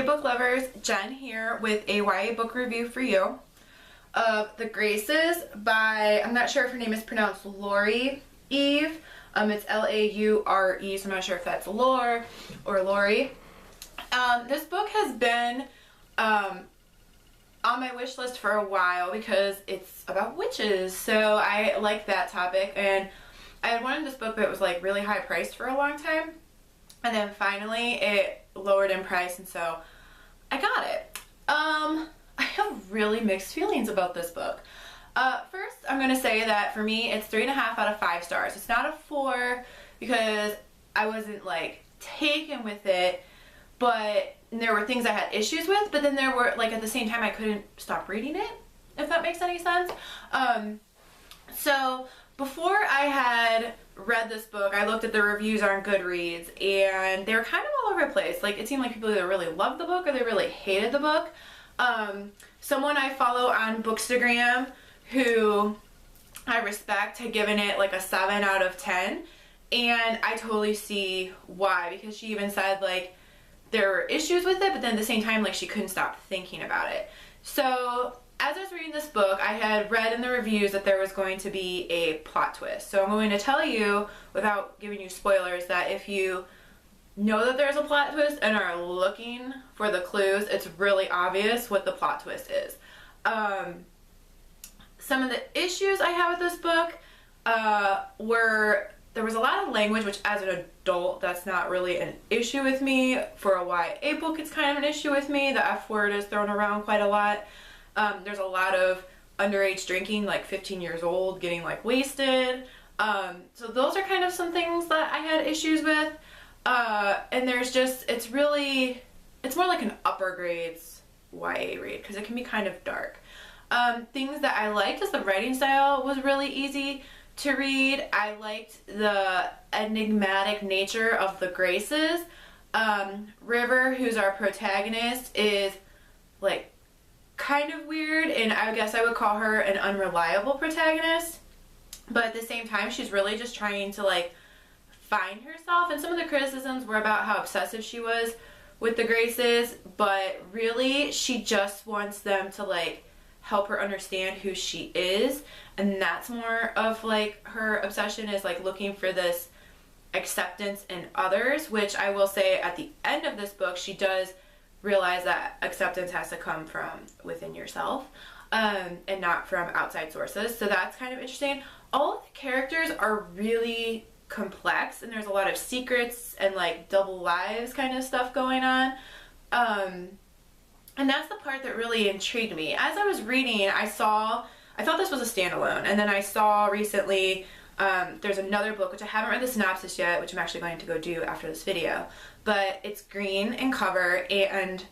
book lovers, Jen here with a YA book review for you of The Graces by, I'm not sure if her name is pronounced Laure Eve. It's L-A-U-R-E, so I'm not sure if that's Laure or Lori. This book has been on my wish list for a while because it's about witches, so I like that topic, and I had wanted this book, but it was like really high priced for a long time, and then finally it lowered in price, and so I got it. I have really mixed feelings about this book. First, I'm going to say that for me, it's 3.5 out of 5 stars. It's not a 4 because I wasn't like taken with it, but there were things I had issues with, but then there were, like, at the same time I couldn't stop reading it, if that makes any sense. So before I had read this book, I looked at the reviews on GoodReads, and they were kind of all over the place. Like, it seemed like people either really loved the book or they really hated the book. Someone I follow on Bookstagram who I respect had given it like a 7 out of 10, and I totally see why, because she even said like there were issues with it, but then at the same time like she couldn't stop thinking about it. So as I was reading this book, I had read in the reviews that there was going to be a plot twist. So I'm going to tell you, without giving you spoilers, that if you know that there's a plot twist and are looking for the clues, it's really obvious what the plot twist is. Some of the issues I have with this book were there was a lot of language, which as an adult, that's not really an issue with me. For a YA book, it's kind of an issue with me. The F word is thrown around quite a lot. There's a lot of underage drinking, like 15 years old, getting like wasted. So those are kind of some things that I had issues with. And there's just, it's more like an upper grades YA read because it can be kind of dark. Things that I liked is the writing style was really easy to read. I liked the enigmatic nature of the Graces. River, who's our protagonist, is like kind of weird, and I guess I would call her an unreliable protagonist, but at the same time she's really just trying to like find herself, and some of the criticisms were about how obsessive she was with the Graces, but really she just wants them to like help her understand who she is, and that's more of like her obsession, is like looking for this acceptance in others, which I will say at the end of this book she does realize that acceptance has to come from within yourself, and not from outside sources, so that's kind of interesting. All of the characters are really complex, and there's a lot of secrets and like double lives kind of stuff going on, and that's the part that really intrigued me. As I was reading, I thought this was a standalone, and then I saw recently there's another book, which I haven't read the synopsis yet, which I'm actually going to go do after this video, but it's green in cover, and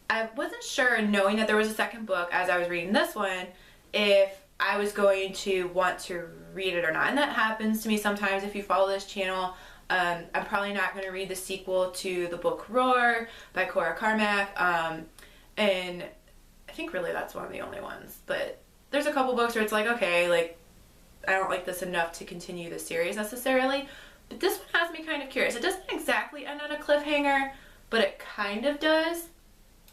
I wasn't sure, knowing that there was a second book as I was reading this one, if I was going to want to read it or not, and that happens to me sometimes if you follow this channel. I'm probably not going to read the sequel to the book Roar by Cora Carmack, and I think really that's one of the only ones, but there's a couple books where it's like, okay, like I don't like this enough to continue the series necessarily, but this one has me kind of curious. It doesn't exactly end on a cliffhanger, but it kind of does,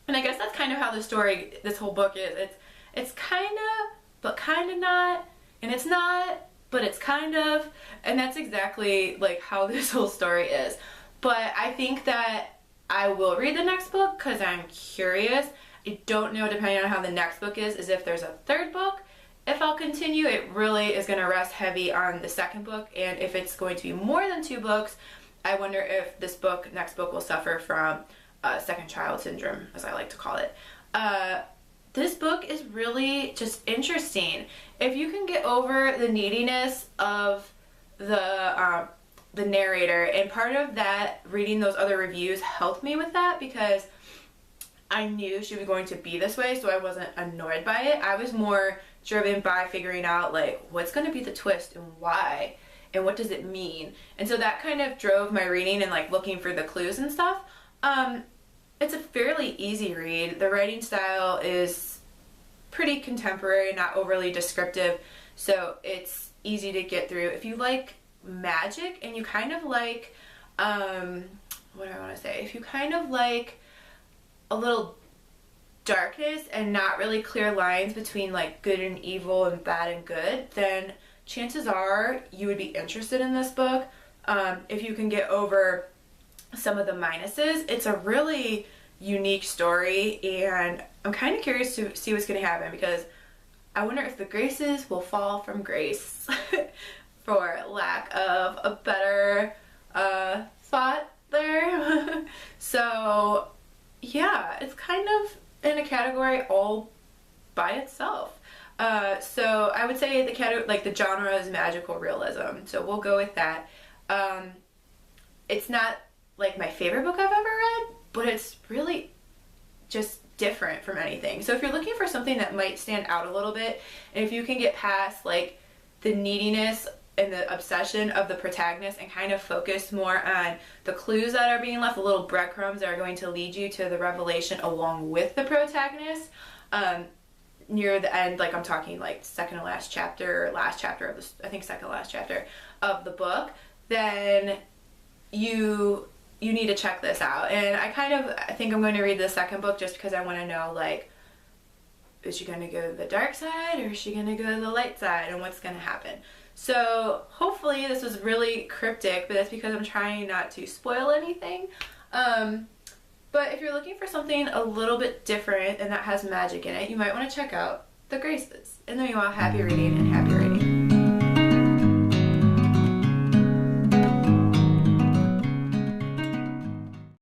and I guess that's kind of how the story, this whole book is. It's kind of, but kind of not, and it's not, but it's kind of, and that's exactly like how this whole story is. But I think that I will read the next book because I'm curious. I don't know, depending on how the next book is if there's a third book, if I'll continue. It really is going to rest heavy on the second book, and if it's going to be more than 2 books, I wonder if this next book will suffer from second child syndrome, as I like to call it. This book is really just interesting. If you can get over the neediness of the narrator, and part of that, reading those other reviews helped me with that, because I knew she was going to be this way, so I wasn't annoyed by it. I was more driven by figuring out like what's going to be the twist and why, and what does it mean, and so that kind of drove my reading and like looking for the clues and stuff. It's a fairly easy read. The writing style is pretty contemporary, not overly descriptive, so it's easy to get through. If you like magic and you kind of like, what do I want to say? If you kind of like a little darkness and not really clear lines between like good and evil and bad and good, then chances are you would be interested in this book. If you can get over some of the minuses, it's a really unique story, and I'm kind of curious to see what's going to happen, because I wonder if the Graces will fall from grace, for lack of a better thought there. So yeah, it's kind of in a category all by itself. So I would say the category, like the genre, is magical realism. So we'll go with that. It's not like my favorite book I've ever read, but it's really just different from anything. So if you're looking for something that might stand out a little bit, and if you can get past like the neediness and the obsession of the protagonist and kind of focus more on the clues that are being left, the little breadcrumbs that are going to lead you to the revelation along with the protagonist, near the end, like I'm talking like second to last chapter, or last chapter of this, I think second to last chapter of the book, then you need to check this out. And I think I'm going to read the second book just because I want to know, like, is she going to go to the dark side or is she going to go to the light side, and what's going to happen. So hopefully this was really cryptic, but that's because I'm trying not to spoil anything. But if you're looking for something a little bit different and that has magic in it, you might want to check out The Graces. And then meanwhile, happy reading and happy